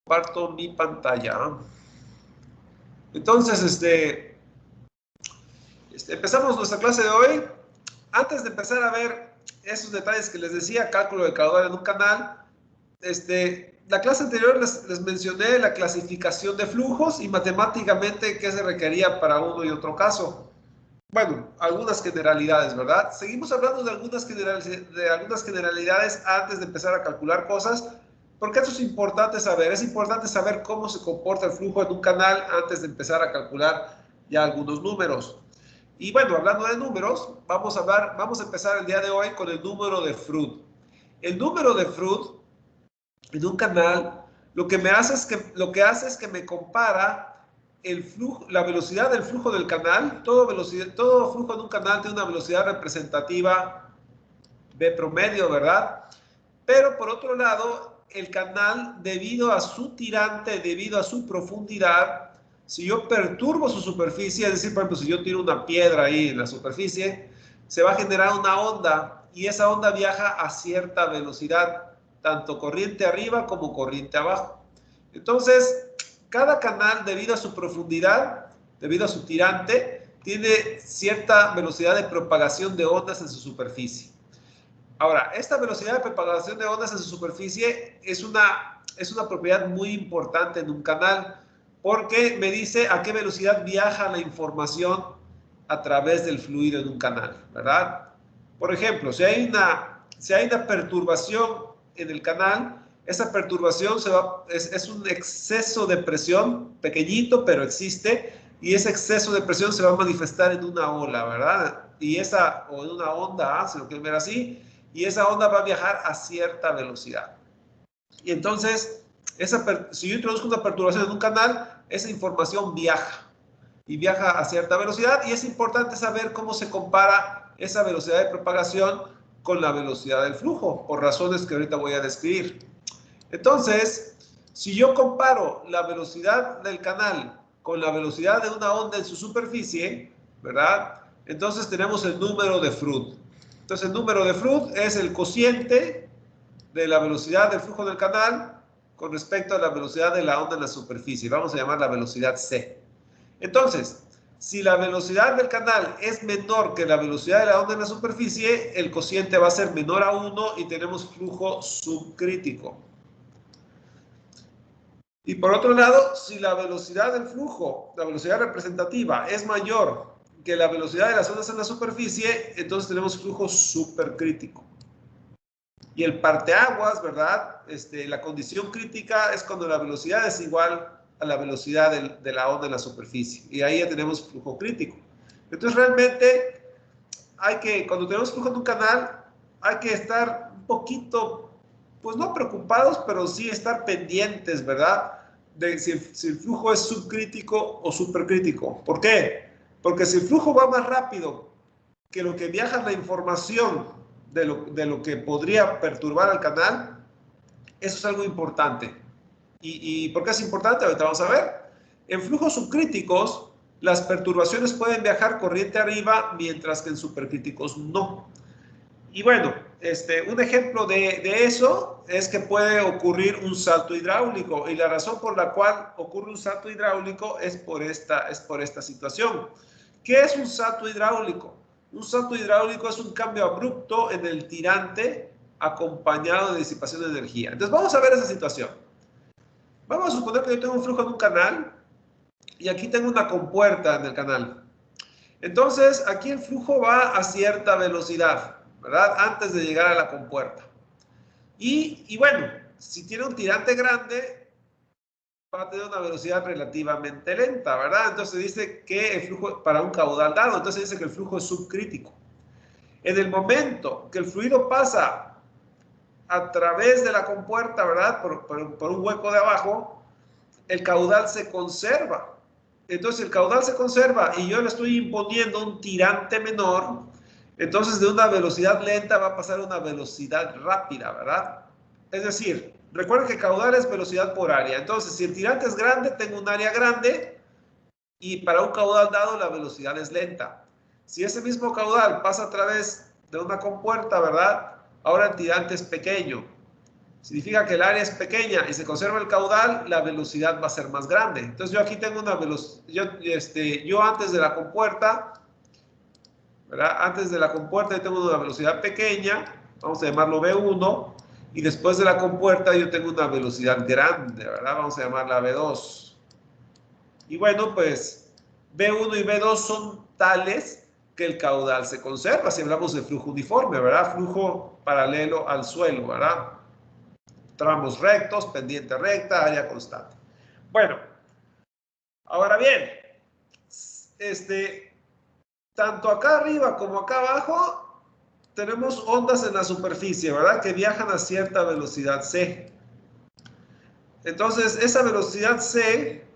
Comparto mi pantalla. Entonces, empezamos nuestra clase de hoy. Antes de empezar a ver esos detalles que les decía, cálculo de caudal en un canal, la clase anterior les mencioné la clasificación de flujos y matemáticamente qué se requería para uno y otro caso. Bueno, algunas generalidades, ¿verdad? Seguimos hablando de algunas generalidades antes de empezar a calcular cosas, porque eso es importante saber. Es importante saber cómo se comporta el flujo en un canal antes de empezar a calcular ya algunos números. Y bueno, hablando de números, vamos a empezar el día de hoy con el número de Freud. El número de Freud en un canal lo que hace es que me compara el flujo, la velocidad del flujo del canal. Todo flujo en un canal tiene una velocidad representativa B promedio, ¿verdad? Pero por otro lado, el canal, debido a su tirante, debido a su profundidad, si yo perturbo su superficie, es decir, por ejemplo, si yo tiro una piedra ahí en la superficie, se va a generar una onda y esa onda viaja a cierta velocidad, tanto corriente arriba como corriente abajo. Entonces, cada canal, debido a su profundidad, debido a su tirante, tiene cierta velocidad de propagación de ondas en su superficie. Ahora, esta velocidad de propagación de ondas en su superficie es una propiedad muy importante en un canal, porque me dice a qué velocidad viaja la información a través del fluido en un canal, ¿verdad? Por ejemplo, si hay una perturbación en el canal, esa perturbación es un exceso de presión, pequeñito, pero existe, y ese exceso de presión se va a manifestar en una ola, ¿verdad? O en una onda, si lo quieren ver así, y esa onda va a viajar a cierta velocidad. Y entonces, si yo introduzco una perturbación en un canal, esa información viaja y viaja a cierta velocidad, y es importante saber cómo se compara esa velocidad de propagación con la velocidad del flujo, por razones que ahorita voy a describir. Entonces, si yo comparo la velocidad del canal con la velocidad de una onda en su superficie, ¿verdad? Entonces tenemos el número de Freud. Entonces el número de Freud es el cociente de la velocidad del flujo del canal con respecto a la velocidad de la onda en la superficie. Vamos a llamar la velocidad C. Entonces, si la velocidad del canal es menor que la velocidad de la onda en la superficie, el cociente va a ser menor a 1 y tenemos flujo subcrítico. Y por otro lado, si la velocidad del flujo, la velocidad representativa, es mayor que la velocidad de las ondas en la superficie, entonces tenemos flujo supercrítico. Y el parteaguas, ¿verdad? La condición crítica es cuando la velocidad es igual a la velocidad de la onda en la superficie. Y ahí ya tenemos flujo crítico. Entonces realmente cuando tenemos flujo en un canal, hay que estar un poquito, pues no preocupados, pero sí estar pendientes, ¿verdad? De si el flujo es subcrítico o supercrítico. ¿Por qué? Porque si el flujo va más rápido que lo que viaja la información de lo que podría perturbar al canal, eso es algo importante. ¿Y por qué es importante? Ahorita vamos a ver. En flujos subcríticos, las perturbaciones pueden viajar corriente arriba, mientras que en supercríticos no. Y bueno, un ejemplo de eso es que puede ocurrir un salto hidráulico, y la razón por la cual ocurre un salto hidráulico es por esta situación. ¿Qué es un salto hidráulico? Un salto hidráulico es un cambio abrupto en el tirante acompañado de disipación de energía. Entonces vamos a ver esa situación. Vamos a suponer que yo tengo un flujo en un canal y aquí tengo una compuerta en el canal. Entonces aquí el flujo va a cierta velocidad, ¿verdad? Antes de llegar a la compuerta. Y bueno, si tiene un tirante grande, va a tener una velocidad relativamente lenta, ¿verdad? Entonces dice que el flujo, para un caudal dado, entonces dice que el flujo es subcrítico. En el momento que el fluido pasa a través de la compuerta, ¿verdad? Por un hueco de abajo, el caudal se conserva. Entonces el caudal se conserva y yo le estoy imponiendo un tirante menor, entonces de una velocidad lenta va a pasar a una velocidad rápida, ¿verdad? Es decir, recuerden que caudal es velocidad por área. Entonces, si el tirante es grande, tengo un área grande, y para un caudal dado la velocidad es lenta. Si ese mismo caudal pasa a través de una compuerta, ¿verdad? Ahora el tirante es pequeño. significa que el área es pequeña y se conserva el caudal, la velocidad va a ser más grande. Entonces yo aquí tengo una velocidad, yo antes de la compuerta, ¿verdad? Antes de la compuerta yo tengo una velocidad pequeña, vamos a llamarlo V1, y después de la compuerta yo tengo una velocidad grande, ¿verdad? Vamos a llamarla V2. Y bueno, pues V1 y V2 son tales que el caudal se conserva, si hablamos de flujo uniforme, ¿verdad? Flujo paralelo al suelo, ¿verdad? Tramos rectos, pendiente recta, área constante. Bueno, ahora bien, tanto acá arriba como acá abajo tenemos ondas en la superficie, ¿verdad? Que viajan a cierta velocidad c. Entonces, esa velocidad c,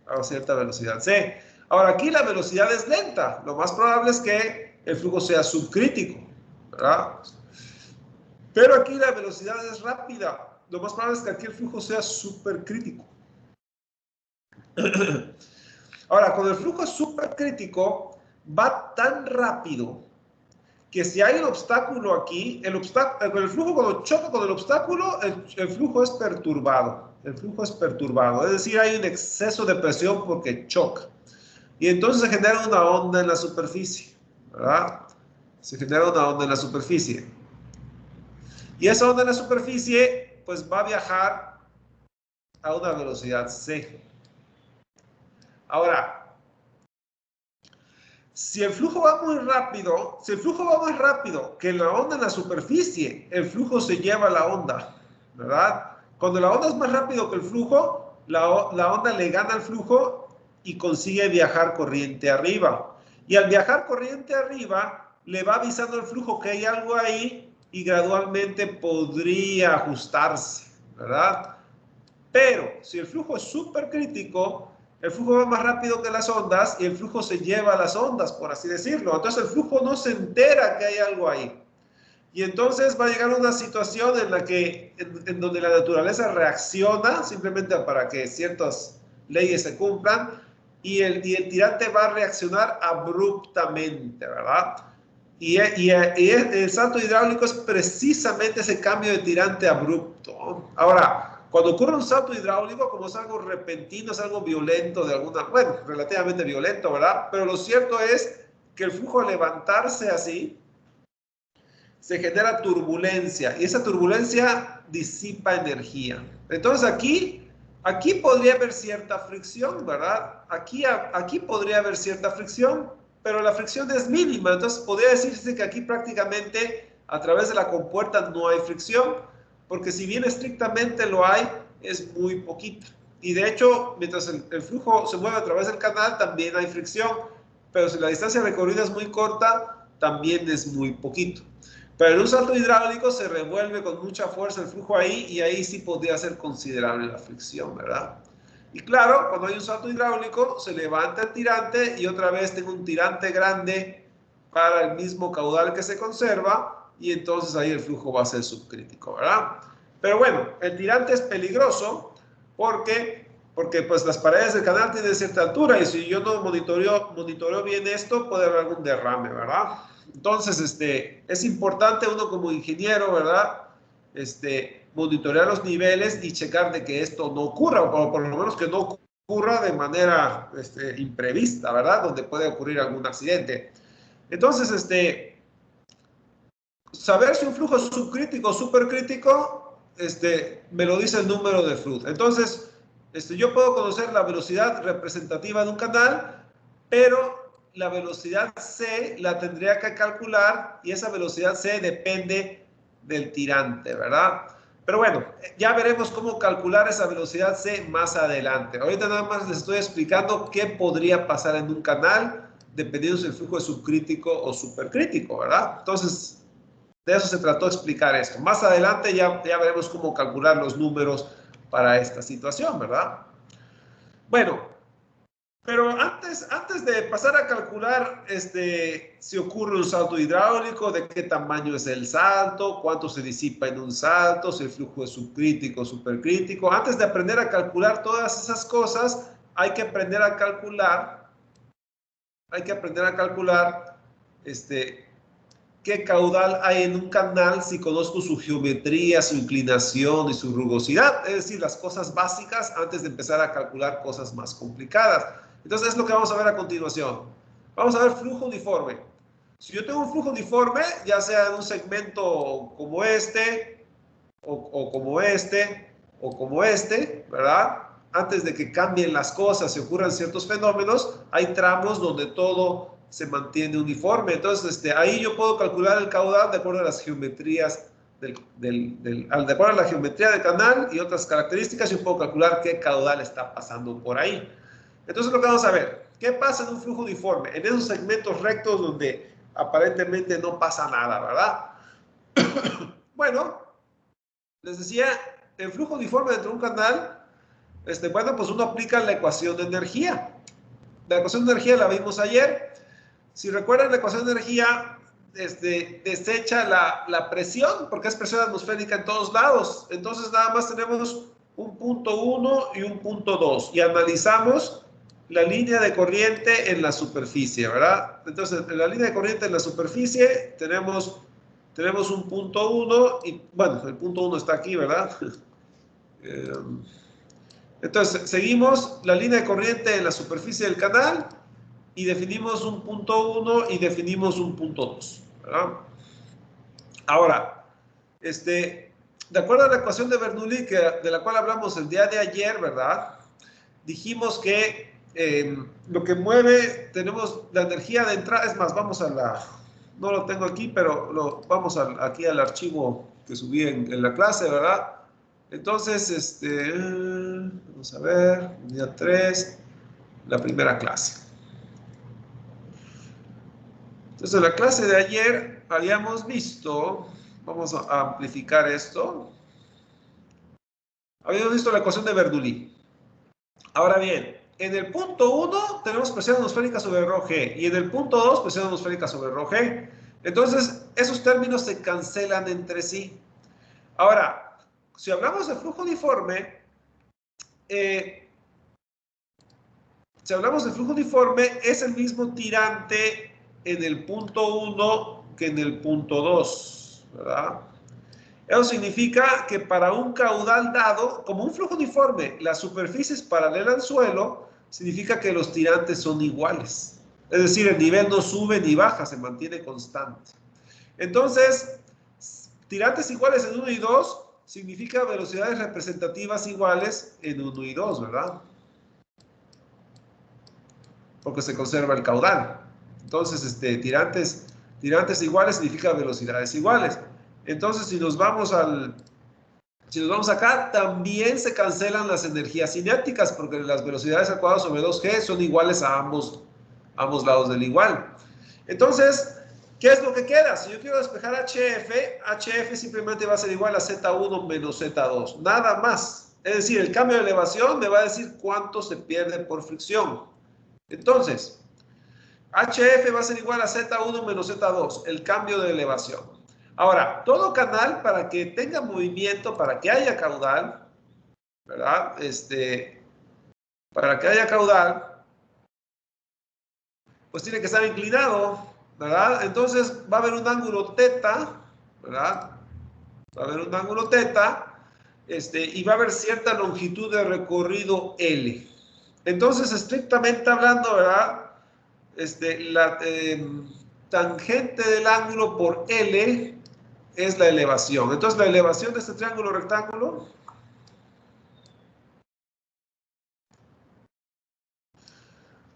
a cierta velocidad c. Ahora, aquí la velocidad es lenta. Lo más probable es que el flujo sea subcrítico, ¿verdad? Pero aquí la velocidad es rápida. Lo más probable es que aquí el flujo sea supercrítico. Ahora, cuando el flujo es supercrítico, va tan rápido que si hay un obstáculo aquí, el flujo cuando choca con el obstáculo, el flujo es perturbado. El flujo es perturbado. Es decir, hay un exceso de presión porque choca. Y entonces se genera una onda en la superficie, ¿verdad? Se genera una onda en la superficie. Y esa onda en la superficie, pues va a viajar a una velocidad c. Ahora, si el flujo va muy rápido, si el flujo va más rápido que la onda en la superficie, el flujo se lleva la onda, ¿verdad? Cuando la onda es más rápido que el flujo, la onda le gana al flujo y consigue viajar corriente arriba. Y al viajar corriente arriba, le va avisando al flujo que hay algo ahí y gradualmente podría ajustarse, ¿verdad? Pero si el flujo es súper crítico, el flujo va más rápido que las ondas y el flujo se lleva las ondas, por así decirlo. Entonces el flujo no se entera que hay algo ahí. Y entonces va a llegar una situación en la que, en donde la naturaleza reacciona simplemente para que ciertas leyes se cumplan y el tirante va a reaccionar abruptamente, ¿verdad? Y el salto hidráulico es precisamente ese cambio de tirante abrupto. Ahora, cuando ocurre un salto hidráulico, como es algo repentino, es algo violento de alguna, bueno, relativamente violento, ¿verdad? Pero lo cierto es que el flujo al levantarse así, se genera turbulencia y esa turbulencia disipa energía. Entonces aquí podría haber cierta fricción, ¿verdad? Aquí podría haber cierta fricción, pero la fricción es mínima. Entonces podría decirse que aquí prácticamente a través de la compuerta no hay fricción, porque si bien estrictamente lo hay, es muy poquito. Y de hecho, mientras el flujo se mueve a través del canal, también hay fricción, pero si la distancia recorrida es muy corta, también es muy poquito. Pero en un salto hidráulico se revuelve con mucha fuerza el flujo ahí y ahí sí podría ser considerable la fricción, ¿verdad? Y claro, cuando hay un salto hidráulico se levanta el tirante y otra vez tengo un tirante grande para el mismo caudal que se conserva y entonces ahí el flujo va a ser subcrítico, ¿verdad? Pero bueno, el tirante es peligroso porque pues las paredes del canal tienen cierta altura y si yo no monitoreo bien esto puede haber algún derrame, ¿verdad? Entonces, es importante uno como ingeniero, ¿verdad? Monitorear los niveles y checar de que esto no ocurra, o por lo menos que no ocurra de manera imprevista, ¿verdad? Donde puede ocurrir algún accidente. Entonces, saber si un flujo es subcrítico o supercrítico, me lo dice el número de Flood. Entonces, yo puedo conocer la velocidad representativa de un canal, pero la velocidad C la tendría que calcular y esa velocidad C depende del tirante, ¿verdad? Pero bueno, ya veremos cómo calcular esa velocidad C más adelante. Ahorita nada más les estoy explicando qué podría pasar en un canal dependiendo si el flujo es subcrítico o supercrítico, ¿verdad? Entonces, de eso se trató de explicar esto. Más adelante ya veremos cómo calcular los números para esta situación, ¿verdad? Bueno, pero antes de pasar a calcular si ocurre un salto hidráulico, de qué tamaño es el salto, cuánto se disipa en un salto, si el flujo es subcrítico o supercrítico, antes de aprender a calcular todas esas cosas, hay que aprender a calcular qué caudal hay en un canal si conozco su geometría, su inclinación y su rugosidad. Es decir, las cosas básicas antes de empezar a calcular cosas más complicadas. Entonces, es lo que vamos a ver a continuación. Vamos a ver flujo uniforme. Si yo tengo un flujo uniforme, ya sea en un segmento como este, o como este, o como este, ¿verdad? Antes de que cambien las cosas y ocurran ciertos fenómenos, hay tramos donde todo se mantiene uniforme. Entonces, ahí yo puedo calcular el caudal de acuerdo a las geometrías de acuerdo a la geometría del canal y otras características, yo puedo calcular qué caudal está pasando por ahí. Entonces, lo que vamos a ver, ¿qué pasa en un flujo uniforme? En esos segmentos rectos donde aparentemente no pasa nada, ¿verdad? Bueno, les decía, el flujo uniforme dentro de un canal, bueno, pues uno aplica la ecuación de energía. La ecuación de energía la vimos ayer. Si recuerdan, la ecuación de energía desecha la presión, porque es presión atmosférica en todos lados. Entonces, nada más tenemos un punto 1 y un punto 2. Y analizamos la línea de corriente en la superficie, ¿verdad? Entonces, en la línea de corriente en la superficie tenemos un punto 1 y, bueno, el punto 1 está aquí, ¿verdad? Entonces, seguimos la línea de corriente en la superficie del canal y definimos un punto 1 y definimos un punto 2, ¿verdad? Ahora, de acuerdo a la ecuación de Bernoulli, de la cual hablamos el día de ayer, ¿verdad? Dijimos que lo que mueve, tenemos la energía de entrada, es más, vamos a la, no lo tengo aquí, pero vamos aquí al archivo que subí en la clase, ¿verdad? Entonces, vamos a ver, día 3, la primera clase. Entonces, en la clase de ayer habíamos visto, vamos a amplificar esto, habíamos visto la ecuación de Bernoulli. Ahora bien, en el punto 1 tenemos presión atmosférica sobre ρg y en el punto 2 presión atmosférica sobre ρg. Entonces, esos términos se cancelan entre sí. Ahora, si hablamos de flujo uniforme, es el mismo tirante en el punto 1 que en el punto 2, ¿verdad? Eso significa que para un caudal dado, como un flujo uniforme, la superficie es paralela al suelo, significa que los tirantes son iguales. Es decir, el nivel no sube ni baja, se mantiene constante. Entonces, tirantes iguales en 1 y 2 significa velocidades representativas iguales en 1 y 2, ¿verdad? Porque se conserva el caudal. Entonces, tirantes iguales significa velocidades iguales. Entonces, si nos vamos acá, también se cancelan las energías cinéticas, porque las velocidades al cuadrado sobre 2g son iguales a ambos lados del igual. Entonces, ¿qué es lo que queda? Si yo quiero despejar HF simplemente va a ser igual a Z1 menos Z2, nada más. Es decir, el cambio de elevación me va a decir cuánto se pierde por fricción. Entonces, HF va a ser igual a Z1 menos Z2, el cambio de elevación. Ahora, todo canal, para que tenga movimiento, para que haya caudal, ¿verdad? Para que haya caudal, pues tiene que estar inclinado, ¿verdad? Entonces va a haber un ángulo teta, ¿verdad? Va a haber un ángulo teta, y va a haber cierta longitud de recorrido L. Entonces, estrictamente hablando, ¿verdad? La tangente del ángulo por L es la elevación. Entonces, la elevación de este triángulo rectángulo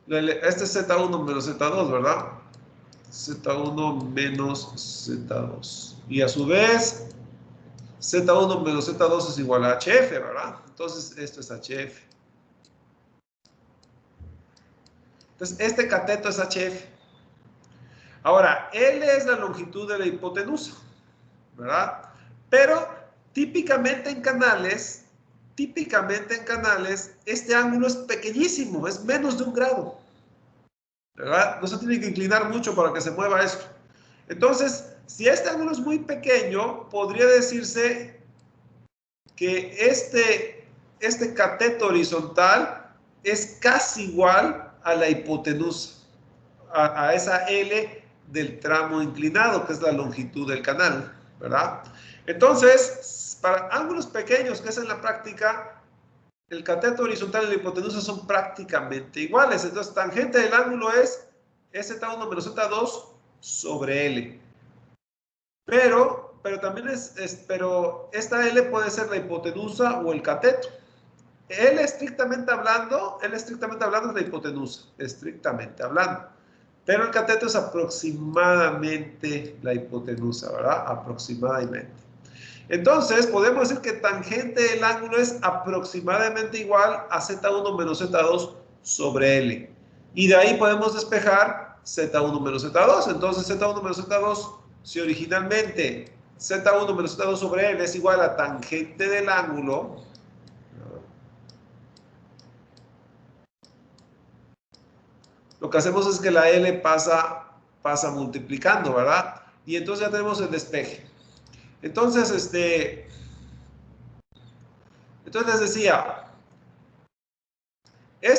este es Z1 menos Z2, ¿verdad? Z1 menos Z2. Y a su vez, Z1 menos Z2 es igual a HF, ¿verdad? Entonces, esto es HF. Entonces, este cateto es HF. Ahora, L es la longitud de la hipotenusa, ¿verdad? Pero típicamente en canales, este ángulo es pequeñísimo, es menos de 1 grado, ¿verdad? No se tiene que inclinar mucho para que se mueva esto. Entonces, si este ángulo es muy pequeño, podría decirse que este cateto horizontal es casi igual a la hipotenusa, a esa L del tramo inclinado, que es la longitud del canal, ¿verdad? Entonces, para ángulos pequeños, que es en la práctica, el cateto horizontal y la hipotenusa son prácticamente iguales. Entonces, tangente del ángulo es Z1 menos Z2 sobre L. Pero también pero esta L puede ser la hipotenusa o el cateto. L estrictamente hablando es la hipotenusa, estrictamente hablando. Pero el cateto es aproximadamente la hipotenusa, ¿verdad? Aproximadamente. Entonces, podemos decir que tangente del ángulo es aproximadamente igual a Z1 menos Z2 sobre L. Y de ahí podemos despejar Z1 menos Z2. Entonces, Z1 menos Z2, si originalmente Z1 menos Z2 sobre L es igual a tangente del ángulo, lo que hacemos es que la L pasa multiplicando, ¿verdad? Y entonces ya tenemos el despeje. Entonces, entonces les decía,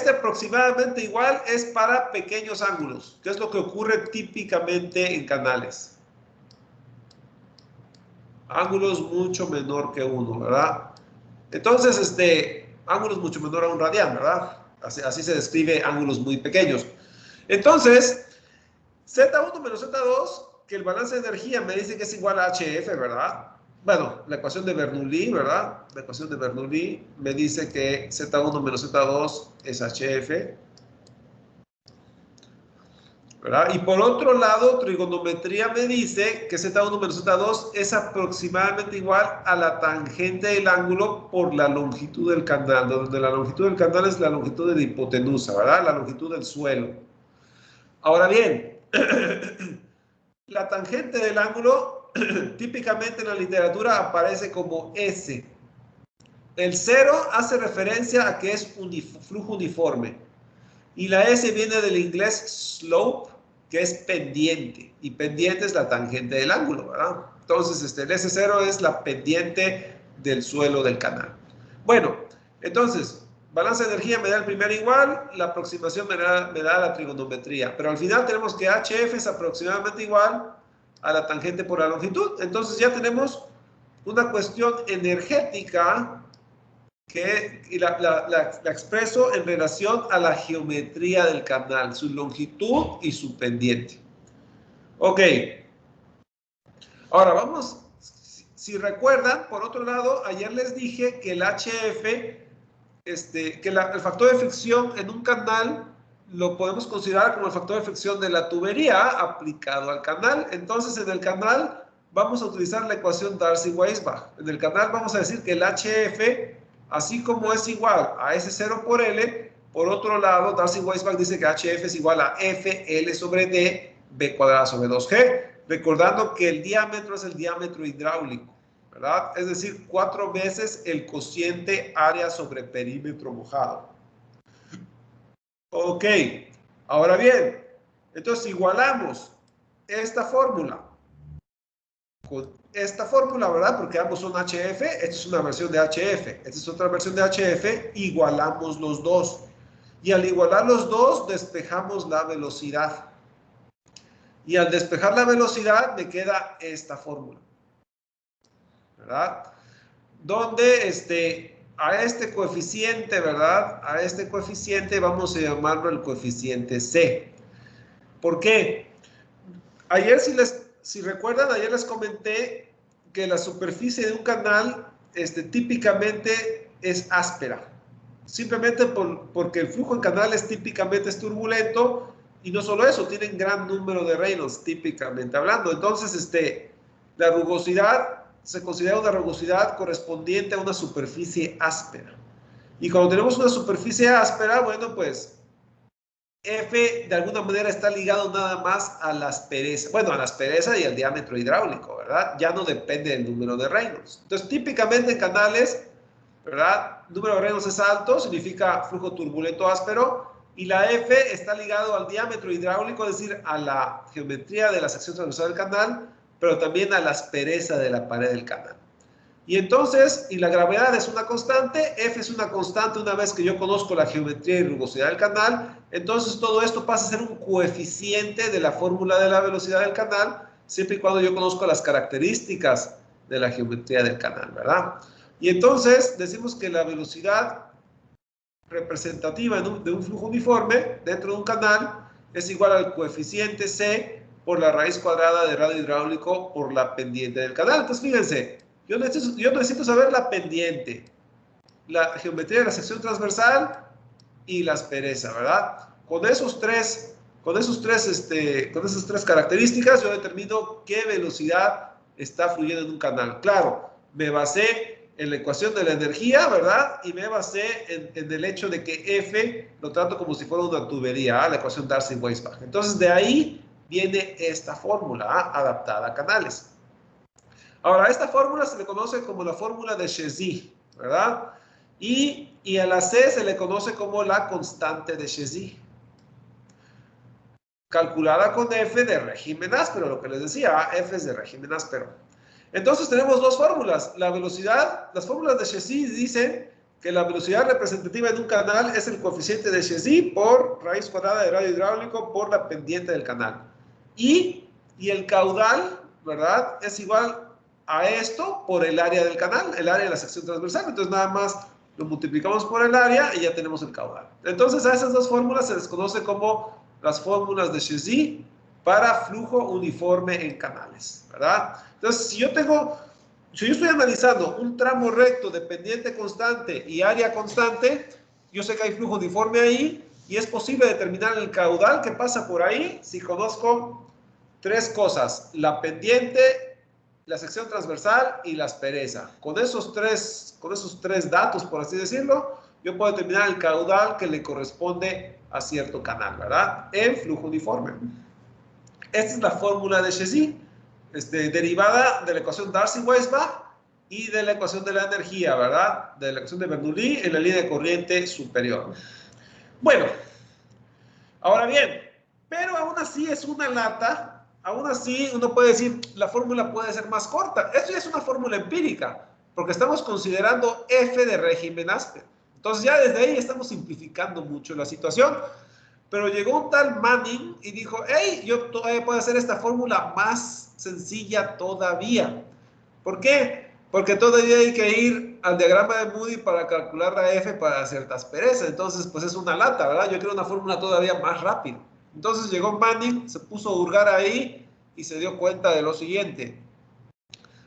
aproximadamente igual es para pequeños ángulos, que es lo que ocurre típicamente en canales. Ángulos mucho menor que 1, ¿verdad? Entonces, ángulos mucho menor a 1 radián, ¿verdad? Así se describe ángulos muy pequeños. Entonces, Z1 menos Z2, que el balance de energía me dice que es igual a HF, ¿verdad? Bueno, la ecuación de Bernoulli, ¿verdad? La ecuación de Bernoulli me dice que Z1 menos Z2 es HF, ¿verdad? Y por otro lado, trigonometría me dice que Z1 menos Z2 es aproximadamente igual a la tangente del ángulo por la longitud del canal, donde la longitud del canal es la longitud de la hipotenusa, ¿verdad? La longitud del suelo. Ahora bien, la tangente del ángulo típicamente en la literatura aparece como S. El 0 hace referencia a que es flujo uniforme. Y la S viene del inglés slope, que es pendiente. Y pendiente es la tangente del ángulo, ¿verdad? Entonces, el S0 es la pendiente del suelo del canal. Bueno, entonces, balance de energía me da el primer igual, la aproximación me da la trigonometría. Pero al final tenemos que HF es aproximadamente igual a la tangente por la longitud. Entonces ya tenemos una cuestión energética que la expreso en relación a la geometría del canal, su longitud y su pendiente. Ok. Ahora vamos, si recuerdan, por otro lado, ayer les dije que el HF, el factor de fricción en un canal lo podemos considerar como el factor de fricción de la tubería aplicado al canal. Entonces, en el canal vamos a utilizar la ecuación Darcy-Weisbach. En el canal vamos a decir que el HF, así como es igual a S0 por L, por otro lado, Darcy-Weisbach dice que HF es igual a FL sobre D, B cuadrada sobre 2G, recordando que el diámetro es el diámetro hidráulico, ¿verdad? Es decir, 4 veces el cociente área sobre perímetro mojado. Ok, ahora bien, entonces igualamos esta fórmula con esta fórmula, ¿verdad? Porque ambos son HF, esta es una versión de HF, esta es otra versión de HF, igualamos los dos. Y al igualar los dos, despejamos la velocidad. Y al despejar la velocidad, me queda esta fórmula, ¿verdad? Donde a este coeficiente, ¿verdad? A este coeficiente vamos a llamarlo el coeficiente C. ¿Por qué? Ayer, si recuerdan, ayer les comenté que la superficie de un canal típicamente es áspera. Simplemente porque el flujo en canales típicamente es turbulento y no solo eso, tienen gran número de Reynolds, típicamente hablando. Entonces, la rugosidad se considera una rugosidad correspondiente a una superficie áspera. Y cuando tenemos una superficie áspera, bueno, pues F de alguna manera está ligado nada más a la aspereza. Bueno, a la aspereza y al diámetro hidráulico, ¿verdad? Ya no depende del número de Reynolds. Entonces, típicamente en canales, ¿verdad? Número de Reynolds es alto, significa flujo turbulento áspero. Y la F está ligado al diámetro hidráulico, es decir, a la geometría de la sección transversal del canal, pero también a la aspereza de la pared del canal. Y entonces, y la gravedad es una constante, F es una constante una vez que yo conozco la geometría y rugosidad del canal, entonces todo esto pasa a ser un coeficiente de la fórmula de la velocidad del canal, siempre y cuando yo conozco las características de la geometría del canal, ¿verdad? Y entonces decimos que la velocidad representativa de un flujo uniforme dentro de un canal es igual al coeficiente C por la raíz cuadrada de radio hidráulico por la pendiente del canal. Entonces, fíjense, yo necesito saber la pendiente, la geometría de la sección transversal y la aspereza, ¿verdad? Con esas tres características, yo determino qué velocidad está fluyendo en un canal. Claro, me basé en la ecuación de la energía, ¿verdad? Y me basé en el hecho de que F lo trato como si fuera una tubería, la ecuación Darcy-Weisbach. Entonces, de ahí viene esta fórmula adaptada a canales. Ahora, esta fórmula se le conoce como la fórmula de Chezy, ¿verdad? Y a la C se le conoce como la constante de Chezy, calculada con F de régimen áspero, lo que les decía, F es de régimen áspero. Entonces tenemos dos fórmulas. La velocidad, las fórmulas de Chezy dicen que la velocidad representativa en un canal es el coeficiente de Chezy por raíz cuadrada de radio hidráulico por la pendiente del canal. Y el caudal, ¿verdad? Es igual a esto por el área del canal, el área de la sección transversal. Entonces nada más lo multiplicamos por el área y ya tenemos el caudal. Entonces a esas dos fórmulas se les conoce como las fórmulas de Chezy para flujo uniforme en canales, ¿verdad? Entonces, si yo estoy analizando un tramo recto de pendiente constante y área constante, yo sé que hay flujo uniforme ahí y es posible determinar el caudal que pasa por ahí si conozco tres cosas: la pendiente, la sección transversal y la aspereza. Con esos tres datos, por así decirlo, yo puedo determinar el caudal que le corresponde a cierto canal, ¿verdad? En flujo uniforme. Esta es la fórmula de Chezy, derivada de la ecuación Darcy-Weisbach y de la ecuación de la energía, ¿verdad? De la ecuación de Bernoulli en la línea de corriente superior. Bueno, ahora bien, pero aún así es una lata, aún así uno puede decir, la fórmula puede ser más corta. Esto ya es una fórmula empírica, porque estamos considerando F de régimen áspero. Entonces ya desde ahí estamos simplificando mucho la situación. Pero llegó un tal Manning y dijo, hey, yo todavía puedo hacer esta fórmula más sencilla todavía. ¿Por qué? Porque todavía hay que ir al diagrama de Moody para calcular la F para cierta aspereza. Entonces, pues es una lata, ¿verdad? Yo quiero una fórmula todavía más rápida. Entonces llegó Manning, se puso a hurgar ahí y se dio cuenta de lo siguiente.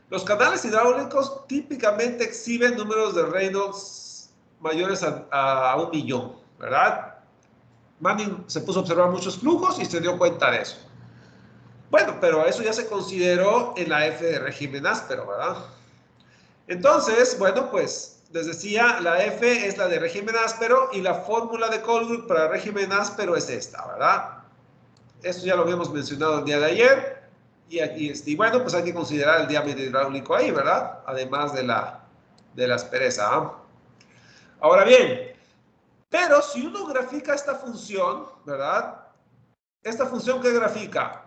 Los canales hidráulicos típicamente exhiben números de Reynolds mayores a 1 millón, ¿verdad? Manning se puso a observar muchos flujos y se dio cuenta de eso. Bueno, pero eso ya se consideró en la F de régimen áspero, ¿verdad? Entonces, bueno, pues les decía, la F es la de régimen áspero y la fórmula de Colebrook para régimen áspero es esta, ¿verdad? Esto ya lo habíamos mencionado el día de ayer. Y bueno, pues hay que considerar el diámetro hidráulico ahí, ¿verdad? Además de la aspereza, ¿eh? Ahora bien, pero si uno grafica esta función, ¿verdad? Esta función que grafica,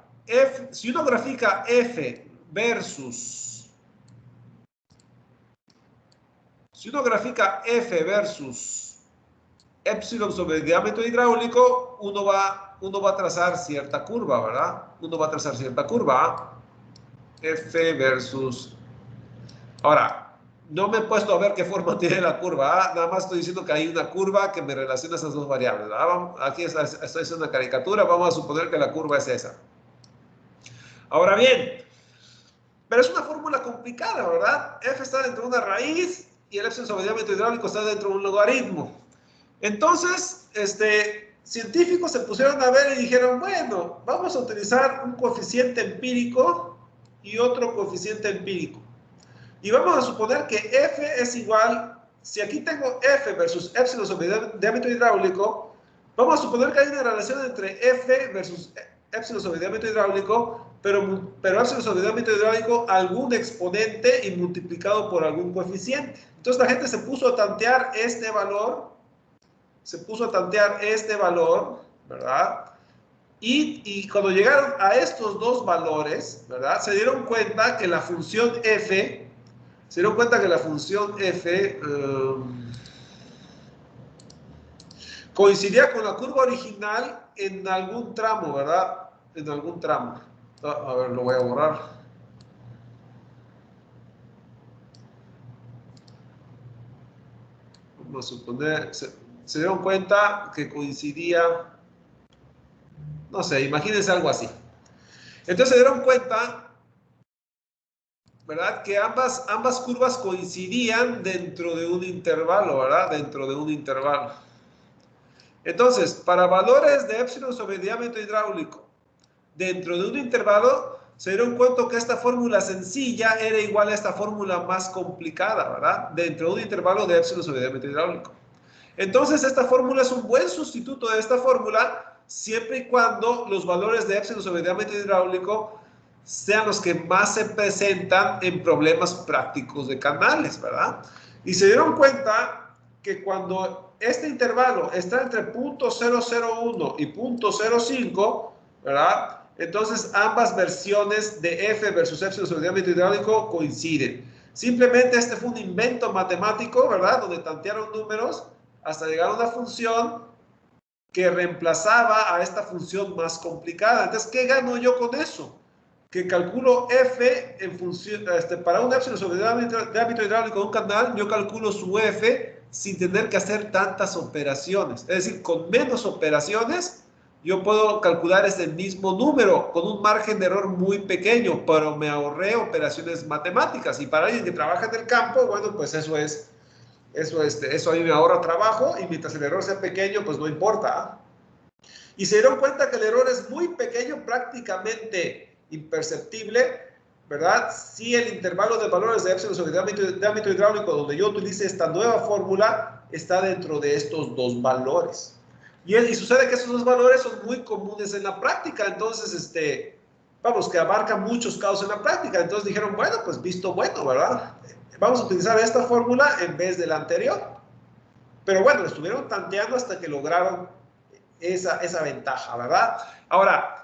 si uno grafica F versus, epsilon sobre el diámetro hidráulico, uno va a trazar cierta curva, ¿verdad? Uno va a trazar cierta curva, F versus. Ahora, no me he puesto a ver qué forma tiene la curva, nada más estoy diciendo que hay una curva que me relaciona esas dos variables, ¿verdad? Aquí estoy haciendo una caricatura, vamos a suponer que la curva es esa. Ahora bien, pero es una fórmula complicada, ¿verdad? F está dentro de una raíz y el epsilon sobre el diámetro hidráulico está dentro de un logaritmo. Entonces, científicos se pusieron a ver y dijeron, bueno, vamos a utilizar un coeficiente empírico y otro coeficiente empírico. Y vamos a suponer que F es igual, si aquí tengo F versus epsilon sobre el diámetro hidráulico, vamos a suponer que hay una relación entre F versus epsilon sobre el diámetro hidráulico, pero epsilon sobre el diámetro hidráulico algún exponente y multiplicado por algún coeficiente. Entonces la gente se puso a tantear este valor, ¿verdad? Y cuando llegaron a estos dos valores, ¿verdad? Se dieron cuenta que la función F Se dieron cuenta que la función f coincidía con la curva original en algún tramo, ¿verdad? En algún tramo. A ver, lo voy a borrar. Vamos a suponer, se dieron cuenta que coincidía, no sé, imagínense algo así. Entonces se dieron cuenta, ¿verdad? Que ambas curvas coincidían dentro de un intervalo, ¿verdad? Dentro de un intervalo. Entonces, para valores de épsilon sobre diámetro hidráulico dentro de un intervalo, se dieron cuenta que esta fórmula sencilla era igual a esta fórmula más complicada, ¿verdad? Dentro de un intervalo de épsilon sobre diámetro hidráulico. Entonces, esta fórmula es un buen sustituto de esta fórmula siempre y cuando los valores de épsilon sobre diámetro hidráulico sean los que más se presentan en problemas prácticos de canales, ¿verdad? Y se dieron cuenta que cuando este intervalo está entre 0.001 y 0.05, ¿verdad? Entonces ambas versiones de F versus épsilon sobre diámetro hidráulico coinciden. Simplemente este fue un invento matemático, ¿verdad? Donde tantearon números hasta llegar a una función que reemplazaba a esta función más complicada. Entonces, ¿qué gano yo con eso? Que calculo F en función, para un épsilon sobre diámetro hidráulico de un canal, yo calculo su F sin tener que hacer tantas operaciones. Es decir, con menos operaciones, yo puedo calcular ese mismo número con un margen de error muy pequeño, pero me ahorré operaciones matemáticas. Y para alguien que trabaja en el campo, bueno, pues eso a mí me ahorra trabajo y mientras el error sea pequeño, pues no importa. Y se dieron cuenta que el error es muy pequeño, prácticamente imperceptible, ¿verdad? Si el intervalo de valores de épsilon sobre diámetro hidráulico donde yo utilice esta nueva fórmula está dentro de estos dos valores. Y sucede que esos dos valores son muy comunes en la práctica, entonces, vamos, que abarcan muchos casos en la práctica. Entonces dijeron, bueno, pues visto bueno, ¿verdad? Vamos a utilizar esta fórmula en vez de la anterior. Pero bueno, estuvieron tanteando hasta que lograron esa ventaja, ¿verdad? Ahora,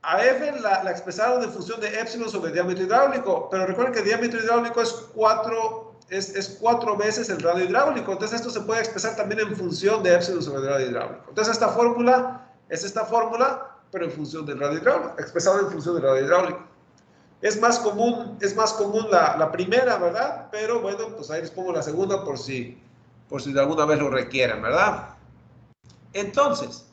a F la expresaron en función de épsilon sobre el diámetro hidráulico, pero recuerden que el diámetro hidráulico es cuatro veces el radio hidráulico, entonces esto se puede expresar también en función de épsilon sobre el radio hidráulico. Entonces esta fórmula es esta fórmula, pero en función del radio hidráulico, expresado en función del radio hidráulico. Es más común la primera, ¿verdad? Pero bueno, pues ahí les pongo la segunda por si de alguna vez lo requieran, ¿verdad? Entonces,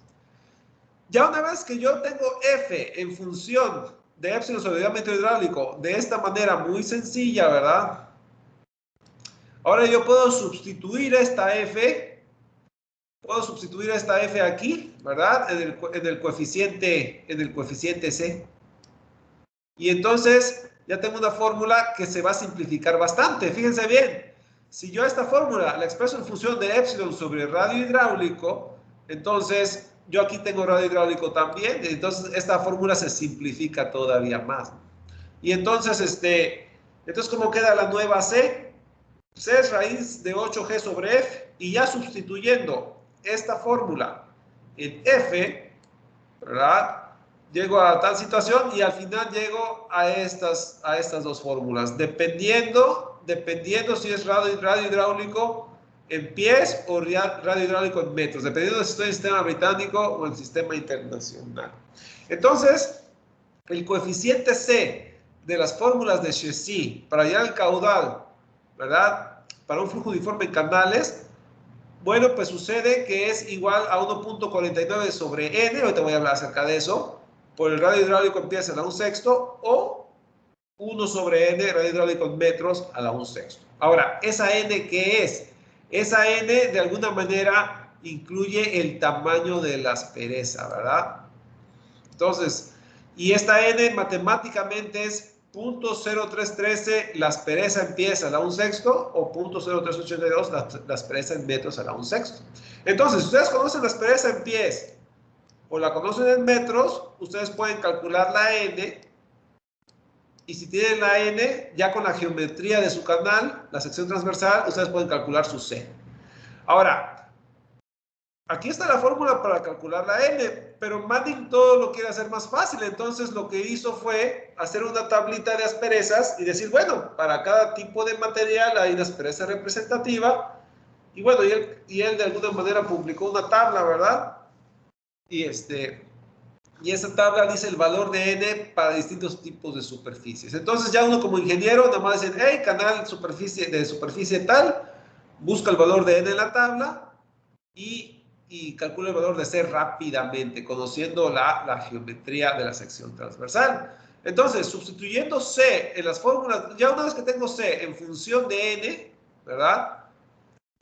ya una vez que yo tengo F en función de épsilon sobre diámetro hidráulico de esta manera muy sencilla, ¿verdad? Ahora yo puedo sustituir esta F aquí, ¿verdad? En el coeficiente C. Y entonces ya tengo una fórmula que se va a simplificar bastante. Fíjense bien, si yo esta fórmula la expreso en función de épsilon sobre radio hidráulico, entonces yo aquí tengo radio hidráulico también, entonces esta fórmula se simplifica todavía más. Y entonces, ¿cómo queda la nueva C? C es raíz de 8G sobre F, y ya sustituyendo esta fórmula en F, ¿verdad? Llego a tal situación y al final llego a estas dos fórmulas, dependiendo si es radio hidráulico en pies o radio hidráulico en metros, dependiendo de si estoy en el sistema británico o en el sistema internacional. Entonces, el coeficiente C de las fórmulas de Chessy para hallar el caudal, ¿verdad? Para un flujo uniforme en canales, bueno, pues sucede que es igual a 1.49 sobre n, ahorita voy a hablar acerca de eso, por el radio hidráulico en pies a la 1/6, o 1 sobre n, radio hidráulico en metros a la 1/6. Ahora, ¿esa n qué es? Esa n de alguna manera incluye el tamaño de la aspereza, ¿verdad? Entonces, y esta n matemáticamente es 0.0313 la aspereza en pies a la 1/6 o 0.0382 la aspereza en metros a la 1/6. Entonces, si ustedes conocen la aspereza en pies o la conocen en metros, ustedes pueden calcular la n, y si tienen la n, ya con la geometría de su canal, la sección transversal, ustedes pueden calcular su c. Ahora, aquí está la fórmula para calcular la N, pero Manning todo lo quiere hacer más fácil. Entonces lo que hizo fue hacer una tablita de asperezas y decir, bueno, para cada tipo de material hay una aspereza representativa. Y bueno, y él de alguna manera publicó una tabla, ¿verdad? Y esa tabla dice el valor de N para distintos tipos de superficies. Entonces ya uno como ingeniero nada más dice, hey, canal de superficie tal, busca el valor de N en la tabla y calcula el valor de C rápidamente, conociendo la geometría de la sección transversal. Entonces, sustituyendo C en las fórmulas, ya una vez que tengo C en función de N, ¿verdad?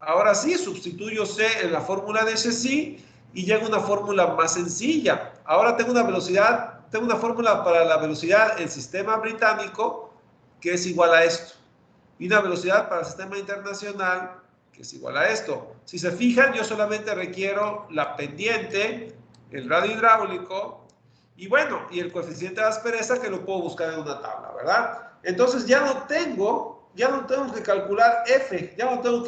Ahora sí, sustituyo C en la fórmula de Cauchy y llego a una fórmula más sencilla. Ahora tengo una fórmula para la velocidad del sistema británico que es igual a esto. Y una velocidad para el sistema internacional que es igual a esto. Si se fijan, yo solamente requiero la pendiente, el radio hidráulico y bueno, y el coeficiente de aspereza que lo puedo buscar en una tabla, ¿verdad? Entonces ya no tengo que calcular F, ya no tengo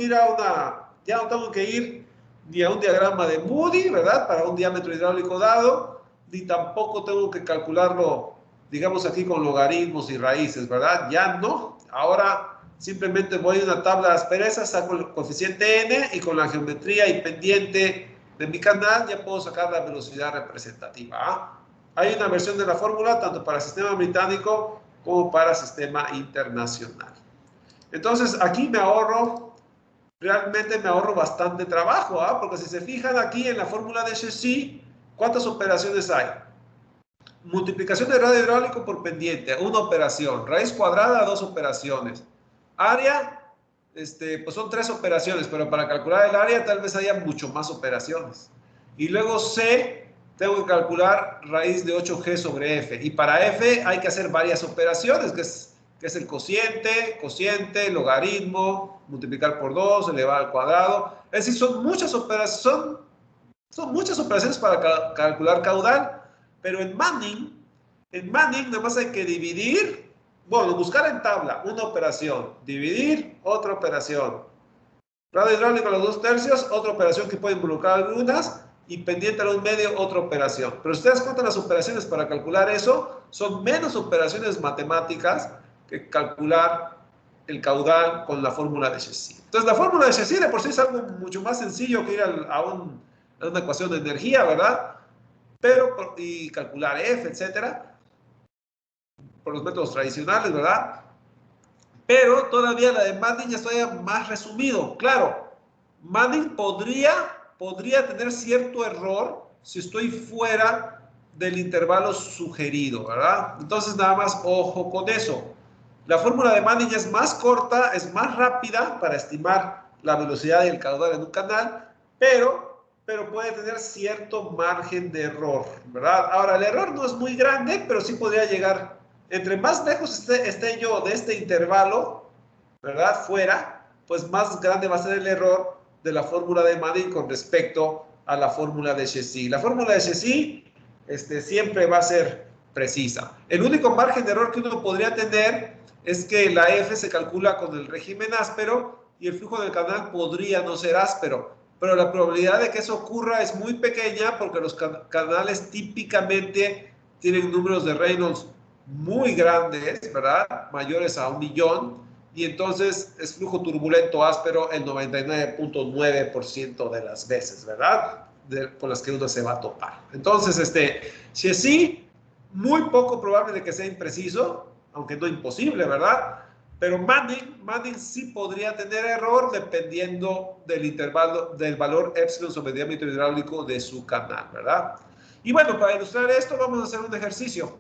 que ir ni a un diagrama de Moody, ¿verdad? Para un diámetro hidráulico dado, ni tampoco tengo que calcularlo, digamos aquí con logaritmos y raíces, ¿verdad? Ya no. Ahora simplemente voy a una tabla de asperezas, saco el coeficiente N y con la geometría y pendiente de mi canal ya puedo sacar la velocidad representativa. ¿Ah? Hay una versión de la fórmula tanto para el sistema británico como para el sistema internacional. Entonces, aquí realmente me ahorro bastante trabajo, ¿ah? Porque si se fijan aquí en la fórmula de Cauchy, ¿cuántas operaciones hay? Multiplicación de radio hidráulico por pendiente, una operación. Raíz cuadrada, dos operaciones. Área, pues son tres operaciones, pero para calcular el área tal vez haya mucho más operaciones. Y luego C, tengo que calcular raíz de 8G sobre F. Y para F hay que hacer varias operaciones, que es el cociente, logaritmo, multiplicar por 2, elevar al cuadrado. Es decir, son muchas operaciones para calcular caudal, pero en Manning nada más hay que dividir, bueno, buscar en tabla una operación, dividir otra operación. Radio hidráulico a los 2/3, otra operación que puede involucrar algunas, y pendiente a los medio, otra operación. Pero si ustedes cuentan las operaciones para calcular eso, son menos operaciones matemáticas que calcular el caudal con la fórmula de Cauchy. Entonces, la fórmula de Cauchy de por sí es algo mucho más sencillo que ir a una ecuación de energía, ¿verdad? Y calcular F, etcétera, por los métodos tradicionales, ¿verdad? Pero todavía la de Manning ya está más resumido. Claro, Manning podría tener cierto error si estoy fuera del intervalo sugerido, ¿verdad? Entonces, nada más ojo con eso. La fórmula de Manning es más corta, es más rápida para estimar la velocidad y el caudal en un canal, pero puede tener cierto margen de error, ¿verdad? Ahora, el error no es muy grande, pero sí podría llegar, entre más lejos esté yo de este intervalo, ¿verdad? Fuera, pues más grande va a ser el error de la fórmula de Manning con respecto a la fórmula de Cauchy. La fórmula de Cauchy siempre va a ser precisa. El único margen de error que uno podría tener es que la F se calcula con el régimen áspero y el flujo del canal podría no ser áspero, pero la probabilidad de que eso ocurra es muy pequeña porque los canales típicamente tienen números de Reynolds muy grandes, ¿verdad? Mayores a 1.000.000, y entonces es flujo turbulento áspero el 99.9% de las veces, ¿verdad? Con las que uno se va a topar. Entonces, si es sí, muy poco probable de que sea impreciso, aunque no imposible, ¿verdad? Pero Manning sí podría tener error dependiendo del intervalo, del valor epsilon sobre diámetro hidráulico de su canal, ¿verdad? Y bueno, para ilustrar esto vamos a hacer un ejercicio.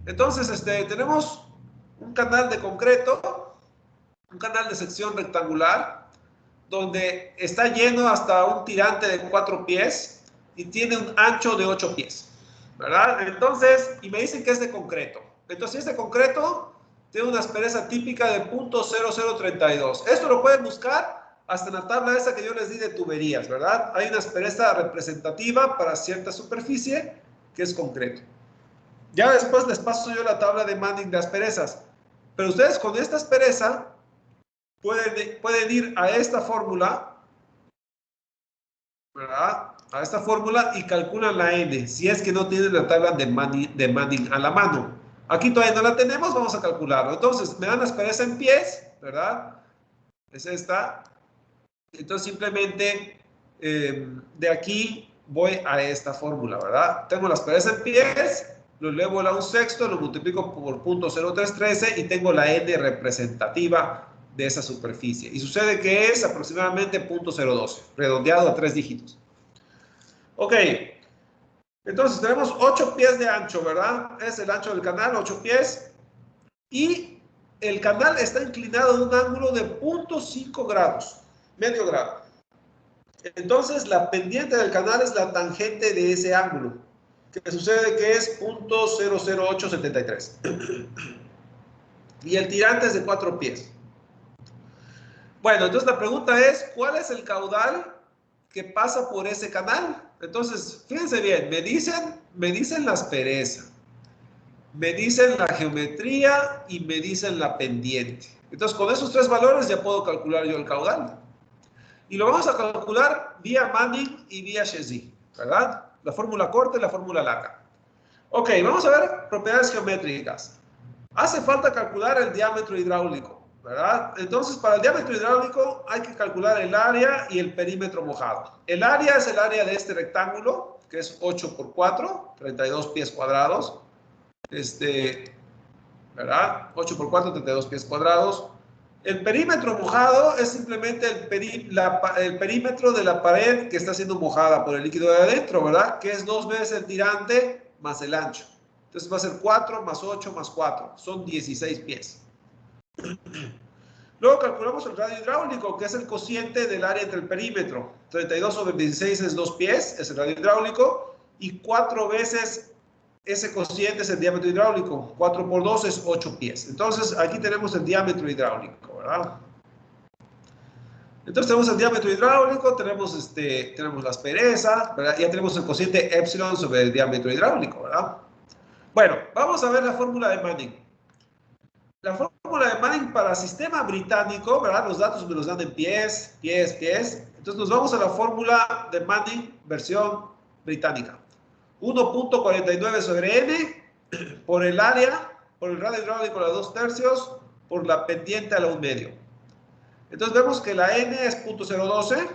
Entonces, tenemos un canal de concreto, un canal de sección rectangular, donde está lleno hasta un tirante de 4 pies y tiene un ancho de 8 pies, ¿verdad? Entonces, y me dicen que es de concreto. Entonces, si es de concreto, tiene una aspereza típica de 0.0032. Esto lo pueden buscar hasta en la tabla esa que yo les di de tuberías, ¿verdad? Hay una aspereza representativa para cierta superficie que es concreto. Ya después les paso yo la tabla de Manning de asperezas. Pero ustedes con esta aspereza pueden ir a esta fórmula ¿verdad? A esta fórmula y calculan la n, si es que no tienen la tabla de Manning a la mano. Aquí todavía no la tenemos, vamos a calcularlo. Entonces, me dan las perezas en pies, ¿verdad? Es esta. Entonces, simplemente de aquí voy a esta fórmula, ¿verdad? Tengo las perezas en pies, lo elevo a un sexto, lo multiplico por 0.0313 y tengo la n representativa de esa superficie. Y sucede que es aproximadamente 0.012, redondeado a 3 dígitos. Ok, entonces tenemos 8 pies de ancho, ¿verdad? Es el ancho del canal, 8 pies. Y el canal está inclinado en un ángulo de 0.5 grados, medio grado. Entonces la pendiente del canal es la tangente de ese ángulo, que sucede que es 0.00873. Y el tirante es de 4 pies. Bueno, entonces la pregunta es, ¿cuál es el caudal que pasa por ese canal? Entonces, fíjense bien, me dicen la aspereza, me dicen la geometría y me dicen la pendiente. Entonces, con esos tres valores ya puedo calcular yo el caudal. Y lo vamos a calcular vía Manning y vía Chezy, ¿verdad? La fórmula corta y la fórmula larga. Ok, vamos a ver propiedades geométricas. Hace falta calcular el diámetro hidráulico, ¿verdad? Entonces, para el diámetro hidráulico hay que calcular el área y el perímetro mojado. El área es el área de este rectángulo, que es 8 por 4, 32 pies cuadrados. ¿Verdad? 8 por 4, 32 pies cuadrados. El perímetro mojado es simplemente el perímetro de la pared que está siendo mojada por el líquido de adentro, ¿verdad? Que es 2 veces el tirante más el ancho. Entonces va a ser 4 más 8 más 4. Son 16 pies. Luego calculamos el radio hidráulico, que es el cociente del área entre el perímetro. 32 sobre 16 es 2 pies, es el radio hidráulico. Y 4 veces ese cociente es el diámetro hidráulico. 4 por 2 es 8 pies. Entonces, aquí tenemos el diámetro hidráulico, ¿verdad? Entonces, tenemos el diámetro hidráulico, tenemos la aspereza, ¿verdad? Ya tenemos el cociente epsilon sobre el diámetro hidráulico, ¿verdad? Bueno, vamos a ver la fórmula de Manning. La fórmula de Manning para sistema británico, ¿verdad? Los datos me los dan en pies. Entonces, nos vamos a la fórmula de Manning versión británica. 1.49 sobre n por el área, por el radio hidráulico a la 2/3, por la pendiente a la 1/2. Entonces vemos que la n es 0.012,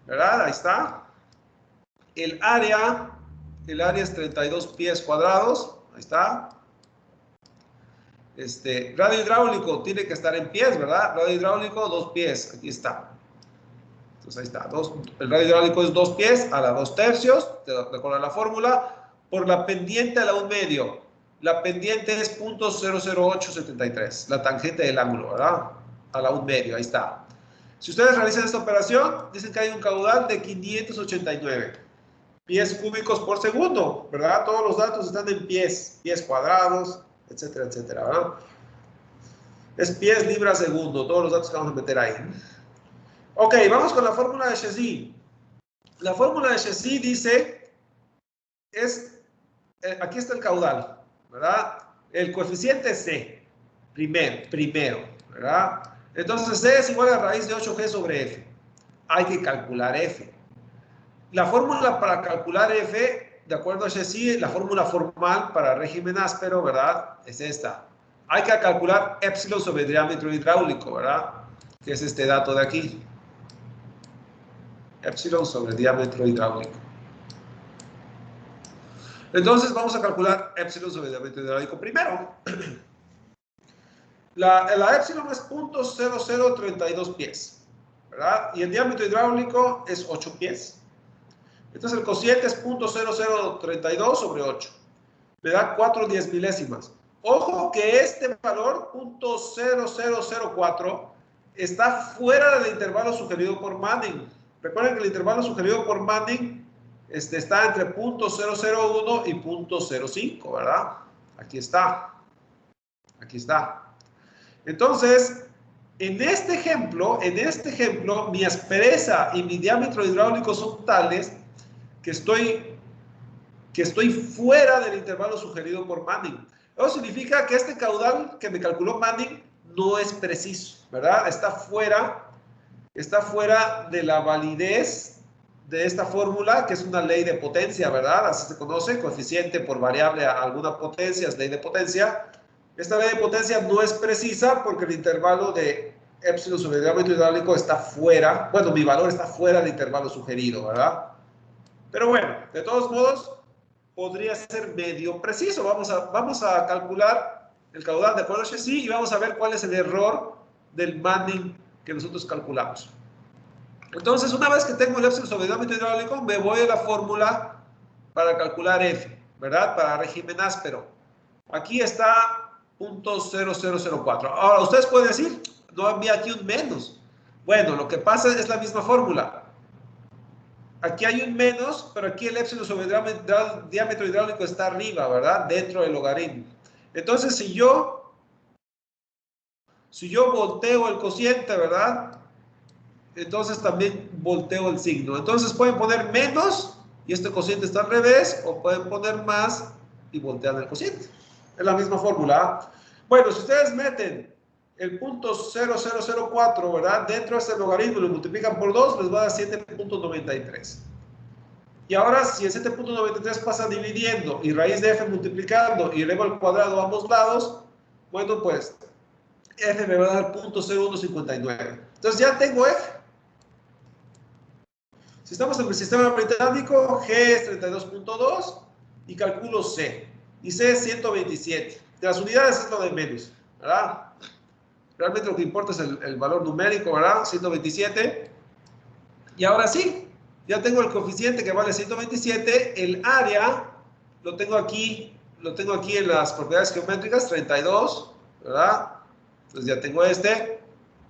¿verdad? Ahí está. El área es 32 pies cuadrados, ahí está. Radio hidráulico tiene que estar en pies, ¿verdad? Radio hidráulico, 2 pies, aquí está. Entonces ahí está, el radio hidráulico es 2 pies a la 2/3, de acuerdo a la fórmula, por la pendiente a la 1/2. La pendiente es 0.00873, la tangente del ángulo, ¿verdad? A la 1/2, ahí está. Si ustedes realizan esta operación, dicen que hay un caudal de 589 pies cúbicos por segundo, ¿verdad? Todos los datos están en pies cuadrados, etcétera, etcétera, ¿verdad? Es pies libra segundo, todos los datos que vamos a meter ahí. Ok, vamos con la fórmula de Chezy. La fórmula de Chezy dice, aquí está el caudal, ¿verdad? El coeficiente C, primero, ¿verdad? Entonces C es igual a raíz de 8G sobre F. Hay que calcular F. La fórmula para calcular F, de acuerdo a Chezy, la fórmula formal para régimen áspero, ¿verdad? Es esta. Hay que calcular epsilon sobre diámetro hidráulico, ¿verdad? Que es este dato de aquí. Epsilon sobre diámetro hidráulico. Entonces vamos a calcular epsilon sobre diámetro hidráulico primero. La epsilon es 0.0032 pies, ¿verdad? Y el diámetro hidráulico es 8 pies. Entonces el cociente es 0.0032 sobre 8. Me da 4/10 milésimas. Ojo que este valor, 0.0004, está fuera del intervalo sugerido por Manning. Recuerden que el intervalo sugerido por Manning está entre 0.001 y 0.05, ¿verdad? Aquí está. Aquí está. Entonces, en este ejemplo, mi aspereza y mi diámetro hidráulico son tales que estoy fuera del intervalo sugerido por Manning. Eso significa que este caudal que me calculó Manning no es preciso, ¿verdad? Está fuera de la validez de esta fórmula, que es una ley de potencia, ¿verdad? Así se conoce, coeficiente por variable a alguna potencia, es ley de potencia. Esta ley de potencia no es precisa porque el intervalo de épsilon sobre el diámetro hidráulico está fuera, bueno, mi valor está fuera del intervalo sugerido, ¿verdad? Pero bueno, de todos modos, podría ser medio preciso. Vamos a calcular el caudal de acuerdo a Chessy y vamos a ver cuál es el error del Manning que nosotros calculamos. Entonces, una vez que tengo el épsilon sobre el diámetro hidráulico, me voy a la fórmula para calcular F, ¿verdad? Para régimen áspero. Aquí está 0.0004. Ahora, ustedes pueden decir, no había aquí un menos. Bueno, lo que pasa es la misma fórmula. Aquí hay un menos, pero aquí el épsilon sobre el diámetro hidráulico está arriba, ¿verdad? Dentro del logaritmo. Entonces, si yo volteo el cociente, ¿verdad? Entonces también volteo el signo. Entonces pueden poner menos y este cociente está al revés, o pueden poner más y voltean el cociente. Es la misma fórmula. Bueno, si ustedes meten el punto 0004, ¿verdad? Dentro de este logaritmo y lo multiplican por 2, les va a dar 7.93. Y ahora, si el 7.93 pasa dividiendo y raíz de f multiplicando y elevo al cuadrado a ambos lados, bueno, pues f me va a dar 0.0159. Entonces ya tengo f. Si estamos en el sistema británico, G es 32.2 y calculo C. Y C es 127. De las unidades es lo de menos, ¿verdad? Realmente lo que importa es el valor numérico, ¿verdad? 127. Y ahora sí, ya tengo el coeficiente que vale 127. El área lo tengo aquí en las propiedades geométricas, 32, ¿verdad? Entonces ya tengo este.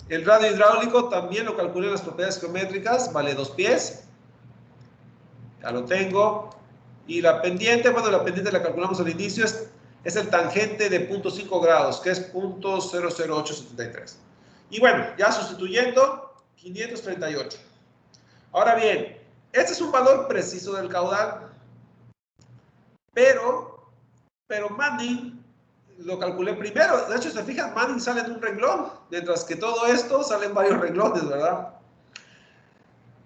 El radio hidráulico también lo calculé en las propiedades geométricas, vale 2 pies. Ya lo tengo. Y la pendiente, bueno, la pendiente la calculamos al inicio, es el tangente de 0.5 grados, que es 0.00873. Y bueno, ya sustituyendo, 538. Ahora bien, este es un valor preciso del caudal, pero Manning lo calculé primero. De hecho, si se fijan, Manning sale en un renglón, mientras que todo esto sale en varios renglones, ¿verdad?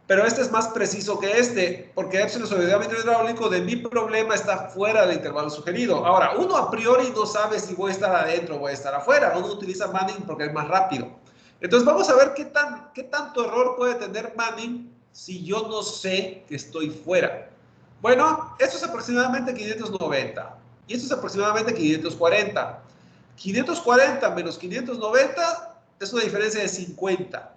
Pero este es más preciso que este, porque épsilon sobre el diámetro hidráulico de mi problema está fuera del intervalo sugerido. Ahora, uno a priori no sabe si voy a estar adentro o voy a estar afuera. Uno utiliza Manning porque es más rápido. Entonces, vamos a ver qué tanto error puede tener Manning si yo no sé que estoy fuera. Bueno, esto es aproximadamente 590 y esto es aproximadamente 540. 540 menos 590 es una diferencia de 50.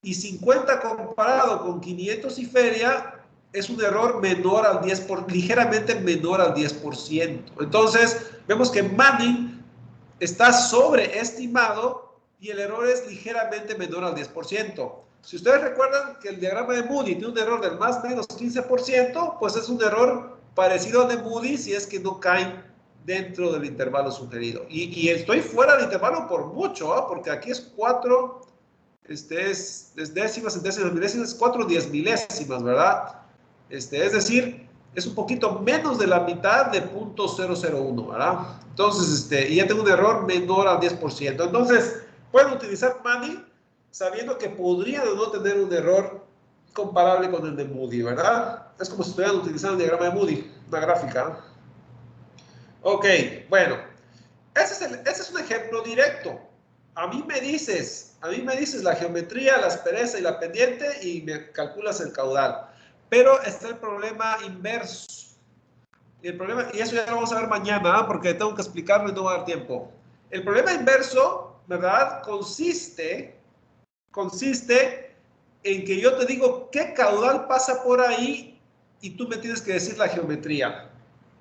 Y 50 comparado con 500 y feria es un error menor al 10%, ligeramente menor al 10%. Entonces, vemos que Manning está sobreestimado y el error es ligeramente menor al 10%. Si ustedes recuerdan que el diagrama de Moody tiene un error del más o menos 15%, pues es un error parecido al de Moody si es que no caen dentro del intervalo sugerido. Y estoy fuera del intervalo por mucho, ¿eh? Porque aquí es 4... es décimas, centésimas, milésimas, 4 10 milésimas, ¿verdad? Es decir, es un poquito menos de la mitad de 0.001, ¿verdad? Entonces, y ya tengo un error menor al 10%. Entonces, pueden utilizar Manning sabiendo que podrían o no tener un error comparable con el de Moody, ¿verdad? Es como si estuvieran utilizando el diagrama de Moody, una gráfica, ¿no? Ok, bueno, ese es un ejemplo directo. A mí me dices la geometría, la aspereza y la pendiente y me calculas el caudal. Pero está el problema inverso. Y eso ya lo vamos a ver mañana, porque tengo que explicarlo y no va a dar tiempo. El problema inverso, ¿verdad? Consiste en que yo te digo qué caudal pasa por ahí y tú me tienes que decir la geometría.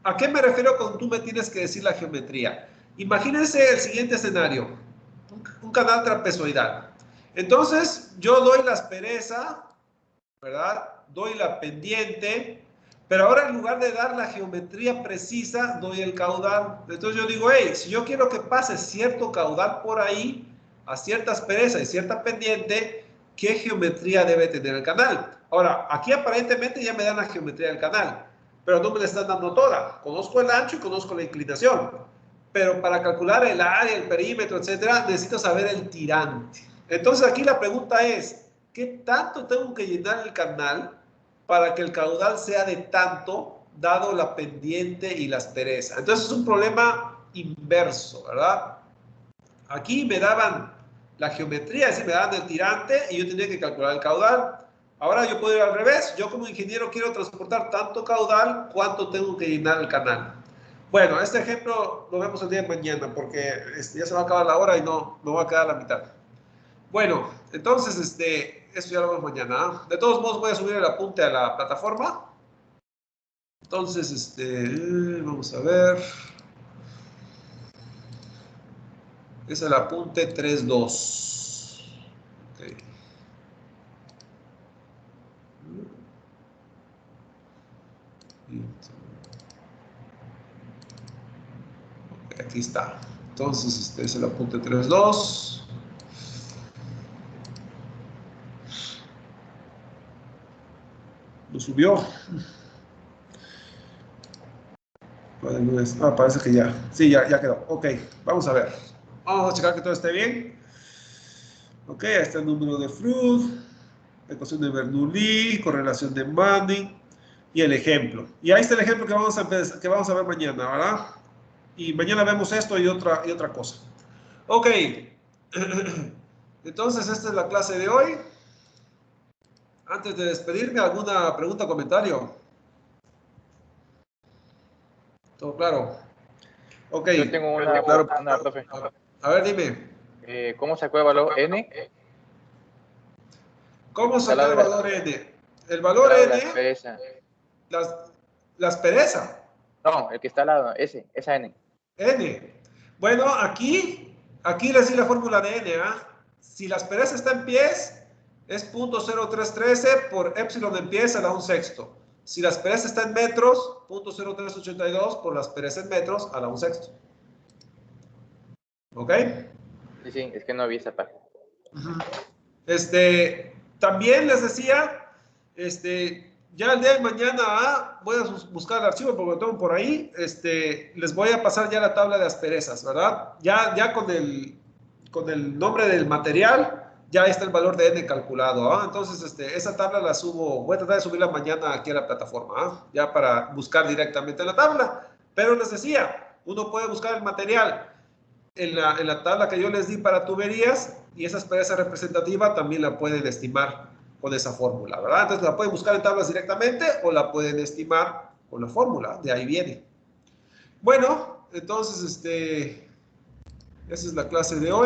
¿A qué me refiero con tú me tienes que decir la geometría? Imagínense el siguiente escenario. Un canal trapezoidal. Entonces, yo doy la aspereza, ¿verdad? Doy la pendiente, pero ahora en lugar de dar la geometría precisa, doy el caudal. Entonces yo digo, hey, si yo quiero que pase cierto caudal por ahí, a cierta aspereza y cierta pendiente, ¿qué geometría debe tener el canal? Ahora, aquí aparentemente ya me dan la geometría del canal, pero no me la están dando toda. Conozco el ancho y conozco la inclinación. Pero para calcular el área, el perímetro, etcétera, necesito saber el tirante. Entonces aquí la pregunta es, ¿qué tanto tengo que llenar el canal para que el caudal sea de tanto, dado la pendiente y la aspereza. Entonces es un problema inverso, ¿verdad? Aquí me daban la geometría, es decir, me daban el tirante y yo tenía que calcular el caudal. Ahora yo puedo ir al revés. Yo como ingeniero quiero transportar tanto caudal, ¿cuánto tengo que llenar el canal? Bueno, este ejemplo lo vemos el día de mañana porque ya se va a acabar la hora y no me voy a quedar a la mitad. Bueno, entonces, esto ya lo vemos mañana. ¿Ah? De todos modos, voy a subir el apunte a la plataforma. Entonces, vamos a ver. Es el apunte 3.2. Okay. Okay, aquí está. Entonces, este es el apunte 3.2. Lo subió. Ah, parece que ya. Sí, ya quedó. Ok, vamos a ver. Vamos a checar que todo esté bien. Ok, ahí está el número de Freud, ecuación de Bernoulli, correlación de Manning y el ejemplo. Y ahí está el ejemplo que vamos a ver mañana, ¿verdad? Y mañana vemos esto y otra cosa. Ok. Entonces, esta es la clase de hoy. Antes de despedirme, ¿alguna pregunta o comentario? ¿Todo claro? Ok. Yo tengo una, profe. A ver, dime. ¿Cómo sacó el valor n? ¿Cómo sacar el valor n? El valor n. n, la aspereza. No, el que está al lado, esa n. N. Bueno, aquí les di la fórmula de n. ¿Ah? Si la aspereza está en pies, es 0.0313 por épsilon en pies a la 1/6. Si la aspereza está en metros, 0.0382 por la aspereza en metros a la 1/6. ¿Ok? Sí, es que no vi esa página. También les decía, ya el día de mañana voy a buscar el archivo porque lo tengo por ahí. Les voy a pasar ya la tabla de asperezas, ¿verdad? Ya con el nombre del material, ya está el valor de n calculado. ¿Ah? Entonces, esa tabla la subo, voy a tratar de subirla mañana aquí a la plataforma, ¿ah? Ya para buscar directamente la tabla. Pero les decía, uno puede buscar el material en la tabla que yo les di para tuberías y esa aspereza representativa también la pueden estimar con esa fórmula, ¿verdad? Entonces la pueden buscar en tablas directamente o la pueden estimar con la fórmula, de ahí viene. Bueno, entonces, esa es la clase de hoy.